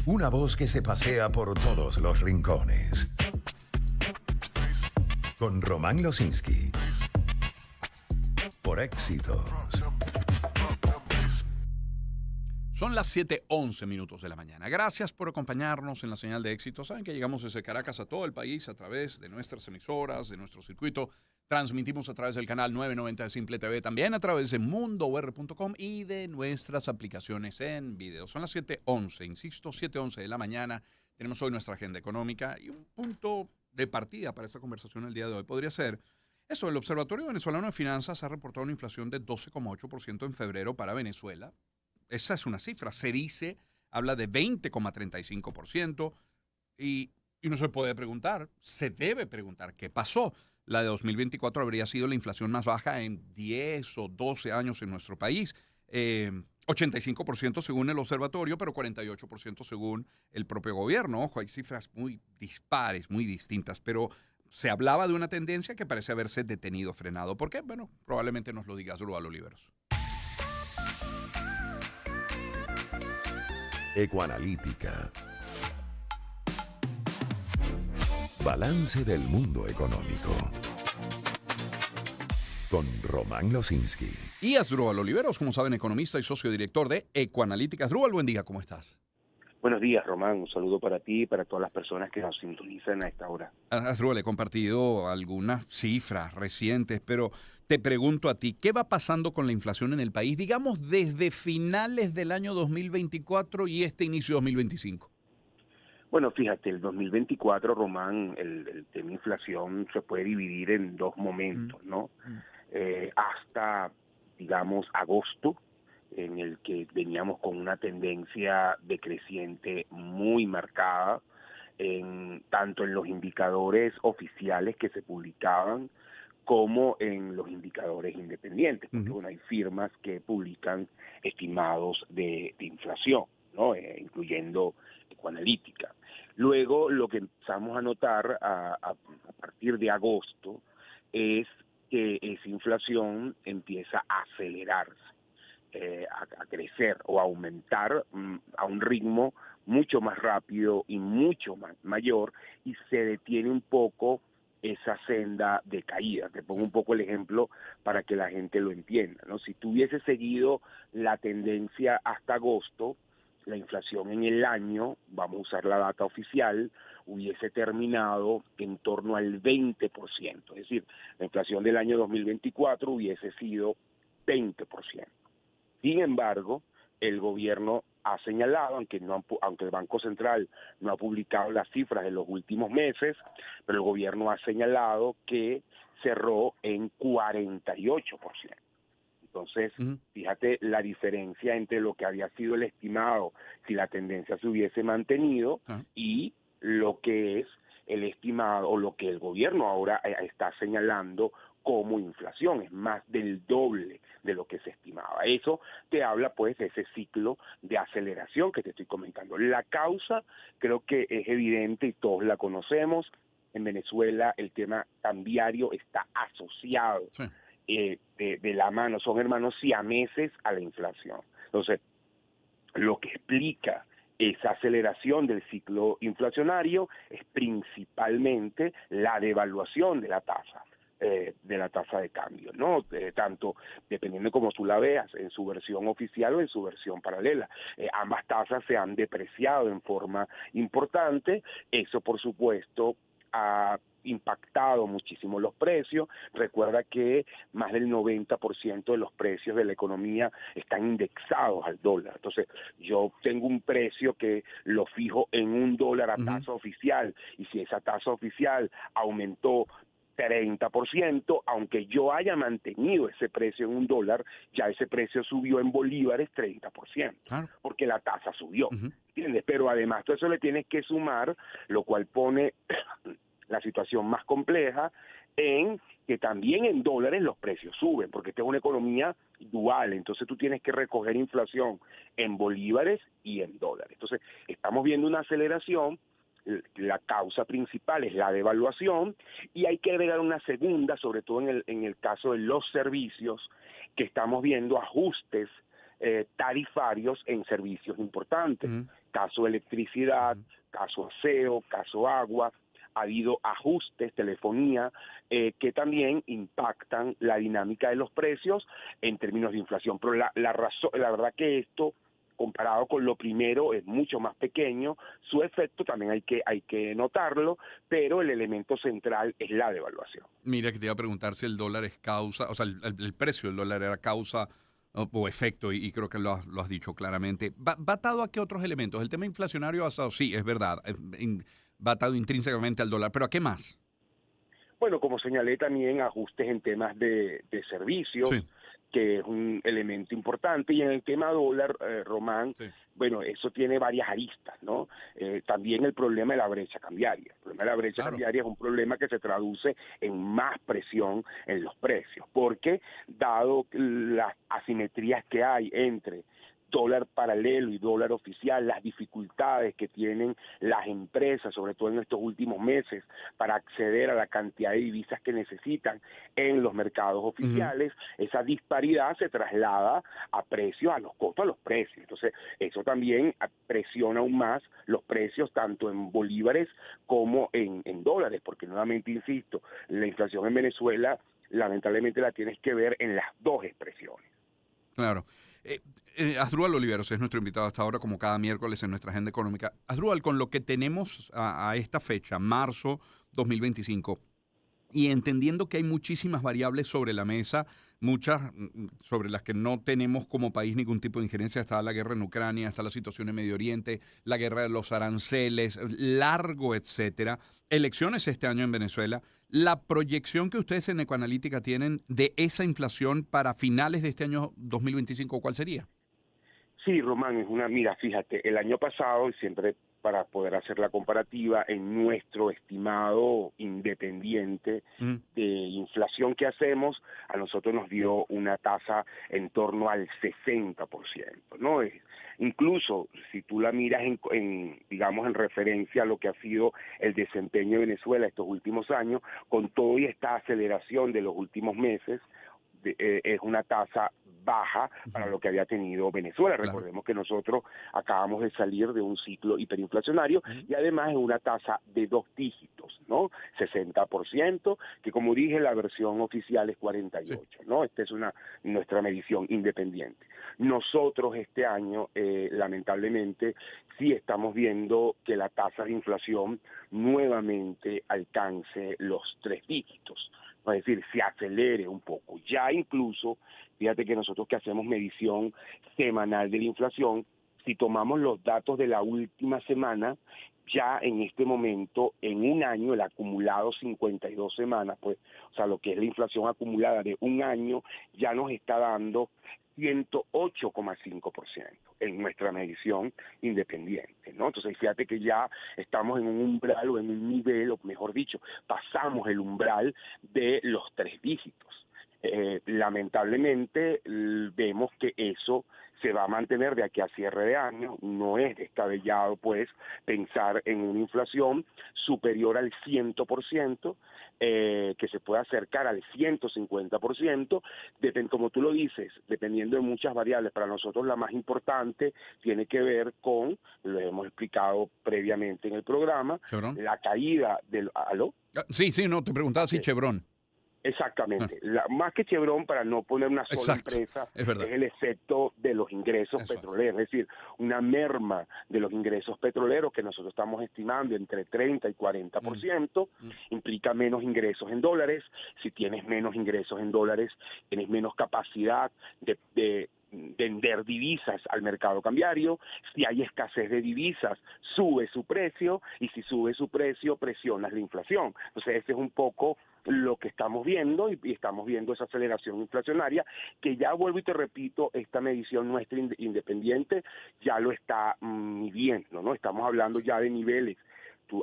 Una voz que se pasea por todos los rincones. Con Román Losinski. Por Éxitos. Son las 7:11 minutos de la mañana. Gracias por acompañarnos en la señal de Éxitos. Saben que llegamos desde Caracas a todo el país a través de nuestras emisoras, de nuestro circuito. Transmitimos a través del canal 990 de Simple TV, también a través de mundour.com y de nuestras aplicaciones en video. Son las 7:11, insisto, 7:11 de la mañana. Tenemos hoy nuestra agenda económica y un punto de partida para esta conversación el día de hoy podría ser eso. El Observatorio Venezolano de Finanzas ha reportado una inflación de 12,8% en febrero para Venezuela. Esa es una cifra. Se dice, habla de 20,35% y uno se puede preguntar, se debe preguntar, ¿qué pasó? La de 2024 habría sido la inflación más baja en 10 o 12 años en nuestro país. 85% según el observatorio, pero 48% según el propio gobierno. Ojo, hay cifras muy dispares, muy distintas, pero se hablaba de una tendencia que parece haberse detenido, frenado. ¿Por qué? Bueno, probablemente nos lo diga Asdrúbal Oliveros. Ecoanalítica. Balance del mundo económico. Con Román Losinski. Y Asdrúbal Oliveros, como saben, economista y socio director de Ecoanalítica. Asdrúbal, buen día, ¿cómo estás? Buenos días, Román. Un saludo para ti y para todas las personas que nos sintonizan a esta hora. Asdrúbal, he compartido algunas cifras recientes, pero te pregunto a ti, ¿qué va pasando con la inflación en el país, digamos, desde finales del año 2024 y este inicio de 2025? Bueno, fíjate, el 2024, Román, el tema inflación se puede dividir en dos momentos, ¿no? Hasta, digamos, agosto, en el que veníamos con una tendencia decreciente muy marcada, tanto en los indicadores oficiales que se publicaban como en los indicadores independientes, porque bueno, hay firmas que publican estimados de inflación, ¿no? Incluyendo Ecoanalítica. Luego, lo que empezamos a notar a partir de agosto es que esa inflación empieza a acelerarse, a crecer o a aumentar a un ritmo mucho más rápido y mucho más mayor, y se detiene un poco esa senda de caída. Te pongo un poco el ejemplo para que la gente lo entienda, ¿no? Si tuviese seguido la tendencia hasta agosto, la inflación en el año, vamos a usar la data oficial, hubiese terminado en torno al 20%. Es decir, la inflación del año 2024 hubiese sido 20%. Sin embargo, el gobierno ha señalado, aunque el Banco Central no ha publicado las cifras de los últimos meses, pero el gobierno ha señalado que cerró en 48%. Entonces, fíjate la diferencia entre lo que había sido el estimado si la tendencia se hubiese mantenido y lo que es el estimado o lo que el gobierno ahora está señalando como inflación. Es más del doble de lo que se estimaba. Eso te habla pues de ese ciclo de aceleración que te estoy comentando. La causa creo que es evidente y todos la conocemos. En Venezuela el tema cambiario está asociado de la mano, son hermanos siameses a la inflación. Entonces, lo que explica esa aceleración del ciclo inflacionario es principalmente la devaluación de la tasa de cambio, ¿no? Tanto dependiendo de cómo tú la veas, en su versión oficial o en su versión paralela. Ambas tasas se han depreciado en forma importante. Eso, por supuesto, ha impactado muchísimo los precios. Recuerda que más del 90% de los precios de la economía están indexados al dólar. Entonces, yo tengo un precio que lo fijo en $1 a tasa oficial, y si esa tasa oficial aumentó 30%, aunque yo haya mantenido ese precio en $1, ya ese precio subió en bolívares 30%, porque la tasa subió, ¿entiendes? Pero además todo eso le tienes que sumar, lo cual pone la situación más compleja, en que también en dólares los precios suben, porque esta es una economía dual, entonces tú tienes que recoger inflación en bolívares y en dólares. Entonces estamos viendo una aceleración. La causa principal es la devaluación, y hay que agregar una segunda, sobre todo en el caso de los servicios, que estamos viendo ajustes tarifarios en servicios importantes. Ujú. Caso electricidad, caso aseo, caso agua. Ha habido ajustes, telefonía, que también impactan la dinámica de los precios en términos de inflación. Pero la verdad que esto, comparado con lo primero, es mucho más pequeño. Su efecto también hay que notarlo, pero el elemento central es la devaluación. Mira que te iba a preguntar si el dólar es causa, o sea, el precio del dólar era causa o efecto, y creo que lo has dicho claramente. ¿Va atado a qué otros elementos? El tema inflacionario ha estado, sí, es verdad, va atado intrínsecamente al dólar, pero ¿a qué más? Bueno, como señalé, también ajustes en temas de servicios, Sí, que es un elemento importante, y en el tema dólar, Román, sí. bueno, eso tiene varias aristas, ¿no? También el problema de la brecha cambiaria. El problema de la brecha Claro. cambiaria es un problema que se traduce en más presión en los precios, porque dado las asimetrías que hay entre dólar paralelo y dólar oficial, las dificultades que tienen las empresas, sobre todo en estos últimos meses, para acceder a la cantidad de divisas que necesitan en los mercados Ujú. oficiales, esa disparidad se traslada a precios, a los costos, a los precios. Entonces, eso también presiona aún más los precios, tanto en bolívares como en dólares, porque nuevamente insisto, la inflación en Venezuela lamentablemente la tienes que ver en las dos expresiones. Claro. Eh, Asdrúbal Oliveros es nuestro invitado hasta ahora, como cada miércoles en nuestra agenda económica. Asdrúbal, con lo que tenemos a esta fecha, marzo 2025, y entendiendo que hay muchísimas variables sobre la mesa, muchas sobre las que no tenemos como país ningún tipo de injerencia. Está la guerra en Ucrania, está la situación en Medio Oriente, la guerra de los aranceles, largo, etcétera. Elecciones este año en Venezuela. La proyección que ustedes en Ecoanalítica tienen de esa inflación para finales de este año 2025, ¿cuál sería? Sí, Román, mira, fíjate, el año pasado, y siempre para poder hacer la comparativa, en nuestro estimado independiente Mm, de inflación que hacemos, a nosotros nos dio una tasa en torno al 60%, ¿no? Incluso si tú la miras digamos, en referencia a lo que ha sido el desempeño de Venezuela estos últimos años, con toda esta aceleración de los últimos meses, es una tasa baja para ujú, lo que había tenido Venezuela. claro. Recordemos que nosotros acabamos de salir de un ciclo hiperinflacionario Ujú, y además es una tasa de 2 dígitos, ¿no? 60%, que como dije, la versión oficial es sí. 48, ¿no? Esta es nuestra medición independiente. Nosotros este año, lamentablemente, sí estamos viendo que la tasa de inflación nuevamente alcance los 3 dígitos. Es decir, se acelere un poco. Ya incluso, fíjate que nosotros que hacemos medición semanal de la inflación, si tomamos los datos de la última semana, ya en este momento, en un año, el acumulado 52 semanas, pues, o sea, lo que es la inflación acumulada de un año, ya nos está dando 108,5% en nuestra medición independiente, ¿no? Entonces, fíjate que ya estamos en un umbral o en un nivel, o mejor dicho, pasamos el umbral de los 3 dígitos. Lamentablemente vemos que eso se va a mantener de aquí a cierre de año. No es descabellado, pues, pensar en una inflación superior al 100%, que se pueda acercar al 150%, como tú lo dices, dependiendo de muchas variables. Para nosotros la más importante tiene que ver con, lo hemos explicado previamente en el programa, ¿Chevron? la caída del... ¿Aló? Sí, sí, no, te preguntaba si Ok. Chevron. Ah, Exactamente. Más que Chevron, para no poner una sola exacto, empresa, es es verdad. el efecto de los ingresos Eso es. petroleros, es decir, una merma de los ingresos petroleros que nosotros estamos estimando entre 30 y Mm, 40%, mm, implica menos ingresos en dólares. Si tienes menos ingresos en dólares, tienes menos capacidad de vender divisas al mercado cambiario. Si hay escasez de divisas, sube su precio, y si sube su precio, presionas la inflación. Entonces, ese es un poco lo que estamos viendo, y estamos viendo esa aceleración inflacionaria, que ya vuelvo y te repito, esta medición nuestra independiente ya lo está midiendo, ¿no? Estamos hablando ya de niveles.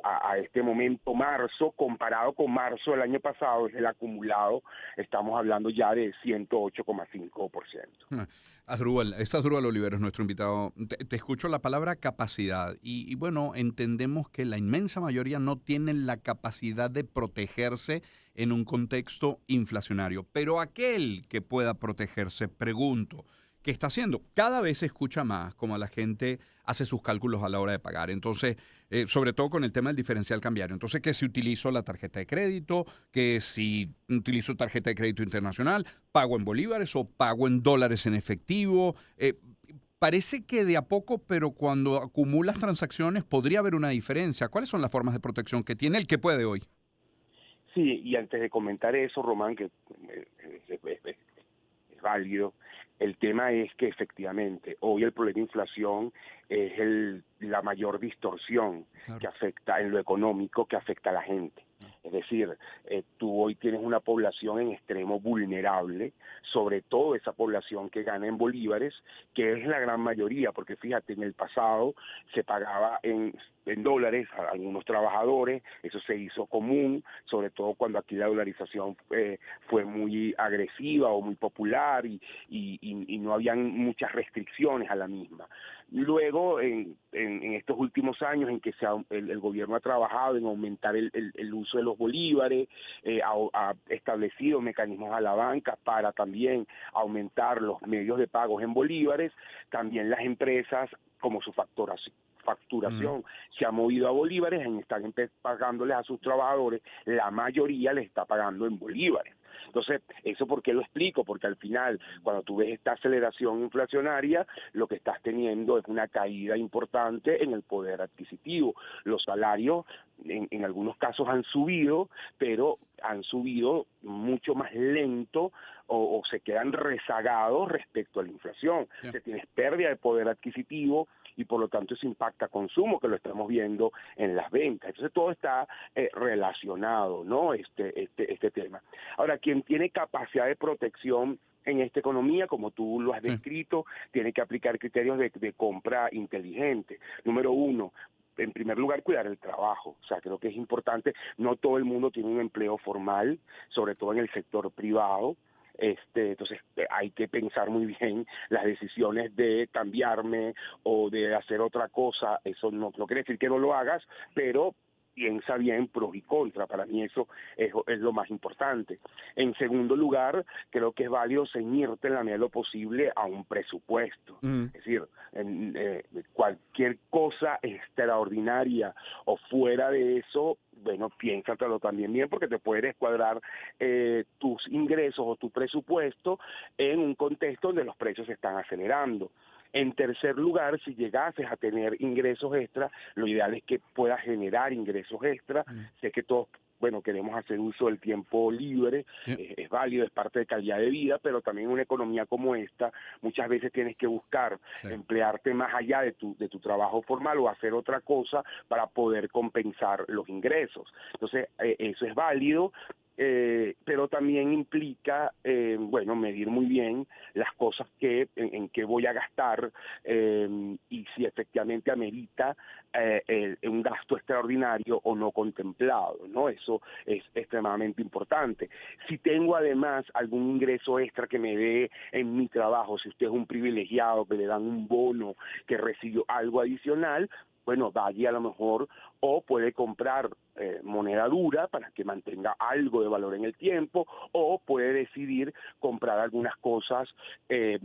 A este momento, marzo, comparado con marzo del año pasado, es el acumulado, estamos hablando ya de 108,5%. ah. Asdrúbal Oliveros, nuestro invitado. Te escucho la palabra capacidad y bueno, entendemos que la inmensa mayoría no tienen la capacidad de protegerse en un contexto inflacionario, pero aquel que pueda protegerse, pregunto, que está haciendo. Cada vez se escucha más cómo la gente hace sus cálculos a la hora de pagar. Entonces, sobre todo con el tema del diferencial cambiario. Entonces, que si utilizo la tarjeta de crédito, que si utilizo tarjeta de crédito internacional, pago en bolívares o pago en dólares en efectivo. Parece que de a poco, pero cuando acumulas transacciones podría haber una diferencia. ¿Cuáles son las formas de protección que tiene el que puede hoy? Sí, y antes de comentar eso, Román, que es válido, el tema es que efectivamente hoy el problema de inflación es la mayor distorsión que afecta en lo económico, que afecta a la gente. Es decir, tú hoy tienes una población en extremo vulnerable, sobre todo esa población que gana en bolívares, que es la gran mayoría, porque fíjate, en el pasado se pagaba en dólares a algunos trabajadores, eso se hizo común, sobre todo cuando aquí la dolarización fue muy agresiva o muy popular y no habían muchas restricciones a la misma. Luego, en estos últimos años en que el gobierno ha trabajado en aumentar el uso de los bolívares, ha establecido mecanismos a la banca para también aumentar los medios de pagos en bolívares, también las empresas, como su facturación se ha movido a bolívares, están pagándoles a sus trabajadores, la mayoría les está pagando en bolívares. Entonces, ¿eso por qué lo explico? Porque al final, cuando tú ves esta aceleración inflacionaria, lo que estás teniendo es una caída importante en el poder adquisitivo. Los salarios, en algunos casos han subido, pero han subido mucho más lento o se quedan rezagados respecto a la inflación. Yeah. Se tienes pérdida de poder adquisitivo y por lo tanto eso impacta consumo, que lo estamos viendo en las ventas. Entonces todo está relacionado, ¿no? Este tema. Ahora, quien tiene capacidad de protección en esta economía, como tú lo has descrito, tiene que aplicar criterios de compra inteligente. Número uno, en primer lugar, cuidar el trabajo. O sea, creo que es importante. No todo el mundo tiene un empleo formal, sobre todo en el sector privado. Entonces hay que pensar muy bien las decisiones de cambiarme o de hacer otra cosa. Eso no quiere decir que no lo hagas, pero piensa bien pros y contras. Para mí eso es lo más importante. En segundo lugar, creo que es válido ceñirte en la medida de lo posible a un presupuesto. Es decir, cualquier cosa extraordinaria o fuera de eso, bueno, piénsatelo también bien, porque te puede descuadrar tus ingresos o tu presupuesto en un contexto donde los precios se están acelerando. En tercer lugar, si llegases a tener ingresos extra, lo ideal es que puedas generar ingresos extra. Sé que todos, bueno, queremos hacer uso del tiempo libre, es válido, es parte de calidad de vida, pero también en una economía como esta, muchas veces tienes que buscar emplearte más allá de tu trabajo formal o hacer otra cosa para poder compensar los ingresos. Entonces, eso es válido. Pero también implica, bueno, medir muy bien las cosas en que voy a gastar y si efectivamente amerita un gasto extraordinario o no contemplado, ¿no? Eso es extremadamente importante. Si tengo además algún ingreso extra que me dé en mi trabajo, si usted es un privilegiado que le dan un bono, que recibió algo adicional, bueno, vaya a lo mejor o puede comprar moneda dura para que mantenga algo de valor en el tiempo, o puede decidir comprar algunas cosas que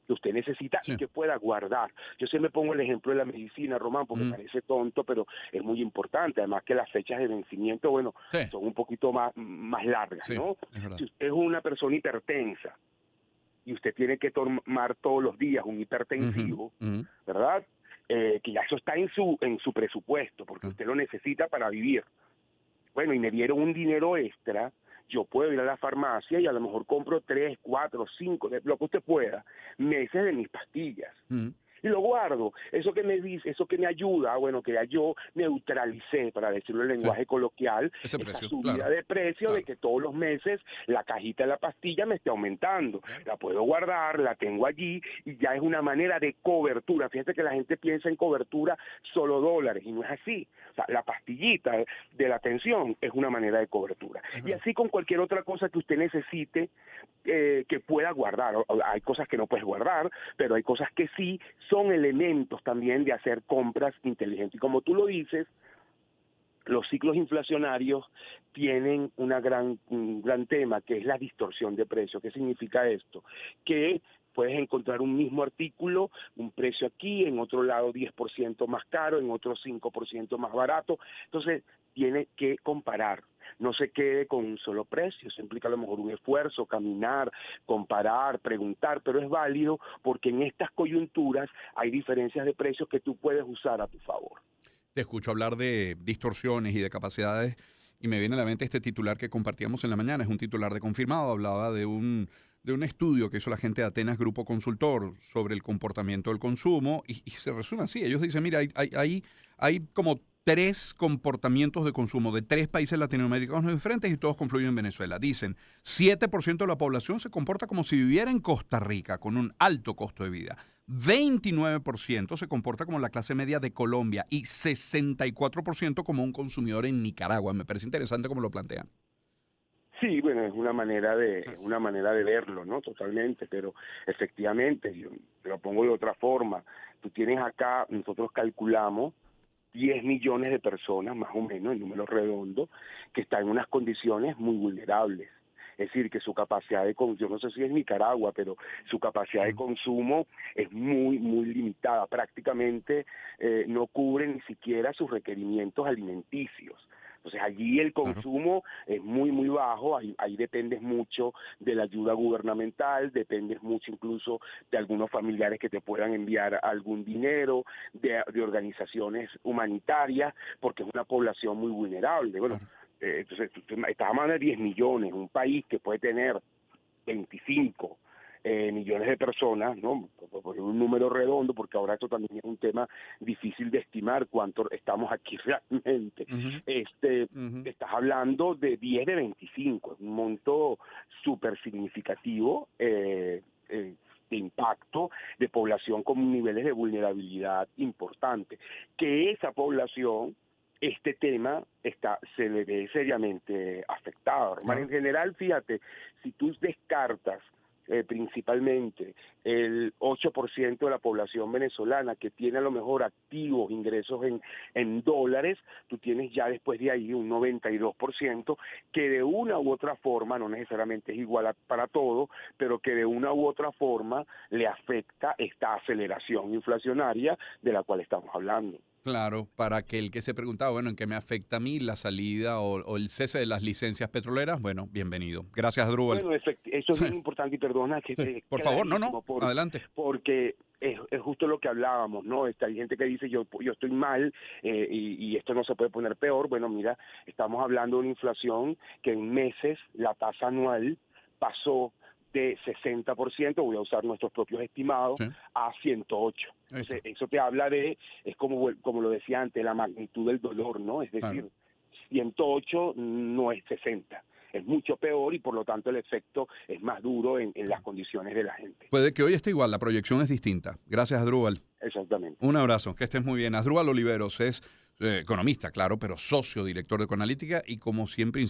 usted necesita y que pueda guardar. Yo siempre pongo el ejemplo de la medicina, Román, porque parece tonto, pero es muy importante. Además que las fechas de vencimiento, bueno, son un poquito más largas, ¿no? Si usted es una persona hipertensa y usted tiene que tomar todos los días un hipertensivo, ¿verdad? Que ya eso está en su presupuesto, porque usted lo necesita para vivir. Bueno, y me dieron un dinero extra, yo puedo ir a la farmacia y a lo mejor compro 3, 4, 5, lo que usted pueda, meses de mis pastillas. Y lo guardo. Eso que me dice, eso que me ayuda, bueno, que ya yo neutralicé, para decirlo en lenguaje coloquial, esa subida de precio de que todos los meses la cajita de la pastilla me esté aumentando. La puedo guardar, la tengo allí y ya es una manera de cobertura. Fíjate que la gente piensa en cobertura solo dólares y no es así. O sea, la pastillita de la tensión es una manera de cobertura. Y así con cualquier otra cosa que usted necesite que pueda guardar. Hay cosas que no puedes guardar, pero hay cosas que sí son elementos también de hacer compras inteligentes. Y como tú lo dices, los ciclos inflacionarios tienen un gran tema, que es la distorsión de precios. ¿Qué significa esto? Que puedes encontrar un mismo artículo, un precio aquí, en otro lado 10% más caro, en otro 5% más barato. Entonces, tiene que comparar. No se quede con un solo precio, eso implica a lo mejor un esfuerzo, caminar, comparar, preguntar, pero es válido porque en estas coyunturas hay diferencias de precios que tú puedes usar a tu favor. Te escucho hablar de distorsiones y de capacidades y me viene a la mente este titular que compartíamos en la mañana. Es un titular de confirmado. Hablaba de un estudio que hizo la gente de Atenas Grupo Consultor sobre el comportamiento del consumo y se resume así. Ellos dicen, mira, hay como 3 comportamientos de consumo de 3 países latinoamericanos diferentes y todos confluyen en Venezuela. Dicen, 7% de la población se comporta como si viviera en Costa Rica, con un alto costo de vida. 29% se comporta como la clase media de Colombia y 64% como un consumidor en Nicaragua. Me parece interesante cómo lo plantean. Sí, bueno, es una manera de verlo, ¿no? Totalmente, pero efectivamente, yo te lo pongo de otra forma. Tú tienes acá, nosotros calculamos 10 millones de personas, más o menos, en números redondos, que están en unas condiciones muy vulnerables. Es decir, que su capacidad de consumo, yo no sé si es Nicaragua, pero su capacidad de consumo es muy, muy limitada. Prácticamente no cubre ni siquiera sus requerimientos alimenticios. Entonces allí el consumo es muy, muy bajo, ahí dependes mucho de la ayuda gubernamental, dependes mucho incluso de algunos familiares que te puedan enviar algún dinero, de organizaciones humanitarias, porque es una población muy vulnerable. Bueno, entonces estamos hablando de 10 millones, un país que puede tener 25 millones de personas, ¿no? Por un número redondo, porque ahora esto también es un tema difícil de estimar cuánto estamos aquí realmente. Estás hablando de 10 de 25, es un monto súper significativo de impacto de población con niveles de vulnerabilidad importantes. Que esa población, este tema se le ve seriamente afectado. En general, fíjate, si tú descartas principalmente el 8% de la población venezolana que tiene a lo mejor activos, ingresos en dólares, tú tienes ya después de ahí un 92% que de una u otra forma, no necesariamente es igual para todo, pero que de una u otra forma le afecta esta aceleración inflacionaria de la cual estamos hablando. Claro, para aquel que se preguntaba, bueno, ¿en qué me afecta a mí la salida o el cese de las licencias petroleras? Bueno, bienvenido. Gracias, Adrúbal. Bueno, eso es bien importante y perdona que por favor, no, adelante. Porque es justo lo que hablábamos, ¿no? Hay gente que dice yo estoy mal y esto no se puede poner peor. Bueno, mira, estamos hablando de una inflación que en meses la tasa anual pasó de 60%, voy a usar nuestros propios estimados, a 108. Entonces, eso te habla es como lo decía antes, la magnitud del dolor, ¿no? Es decir, 108 no es 60. Es mucho peor y por lo tanto el efecto es más duro en las condiciones de la gente. Puede que hoy esté igual, la proyección es distinta. Gracias, Adrúbal. Exactamente. Un abrazo, que estés muy bien. Adrúbal Oliveros es economista, claro, pero socio director de Ecoanalítica y como siempre